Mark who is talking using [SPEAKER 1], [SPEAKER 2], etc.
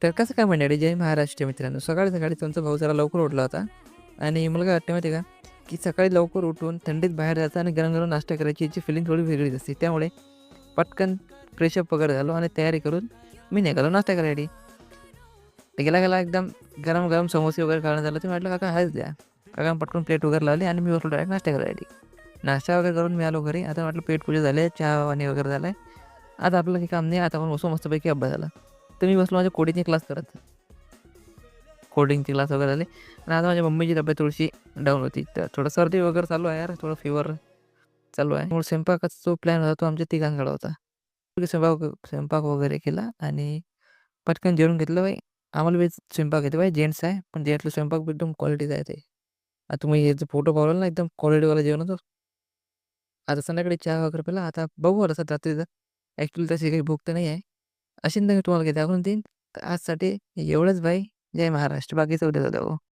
[SPEAKER 1] तर कसं काय मंडळी, जय महाराष्ट्र मित्रांनो. सकाळी-सकाळी तुमचा भाऊ जरा लवकर उठला होता आणि मला काय वाटतं माहिती आहे का, की सकाळी लवकर उठून थंडीत बाहेर जायचं आणि गरम-गरम नाश्ता करायची याची फिलिंग थोडी वेगळीच असते. त्यामुळे पटकन फ्रेशअप वगैरे झालो आणि तयारी करून मी निघालो नाश्ता करायसाठी. गेला-गेला एकदम गरम-गरम समोसे वगैरे खाणं झालं, तर म्हटलं काका हाच द्या. काकांनी पटकन प्लेट वगैरे लावली आणि मी बसलो डायरेक्ट नाश्ता करायसाठी. नाश्ता वगैरे करून मी आलो घरी. आता म्हटलं पेटपूजा झाली, चहा-पाणी वगैरे झालं आता आपलं काही काम नाही. आता आपण बसू मस्तपैकी अभ्यासाला. तर मी बसलो माझ्या कोडिंगचे क्लास करत. कोडिंगचे क्लास वगैरे झाले आणि आता माझ्या मम्मीची तब्येत थोडीशी डाऊन होती. तर थोडं सर्दी वगैरे चालू आहे यार, थोडं फीवर चालू आहे. मग स्वयंपाकाचा जो प्लॅन होता तो आमच्या तिघांकडे होता. स्वयंपाक स्वयंपाक वगैरे केला आणि पटकन जेवून घेतलं बाई. आम्हाला बी स्वयंपाक येतो बाई, जेंट्स आहे. पण जेंट्सला स्वयंपाक एकदम क्वालिटीचा आहे ते. आता तुम्ही हे जो फोटो पाहिला ना एकदम क्वालिटीवाला जेवण होतं. आता संध्याकाळी चहा वगैरे पिला. आता बघू आता रात्रीचं. ॲक्चुअली तशी काही भूक तर नाही आहे. अशी ना मी तुम्हाला काही दाखवून देईन. तर आजसाठी एवढंच बाई. जय महाराष्ट्र. बाकीचं उद्या जाऊ.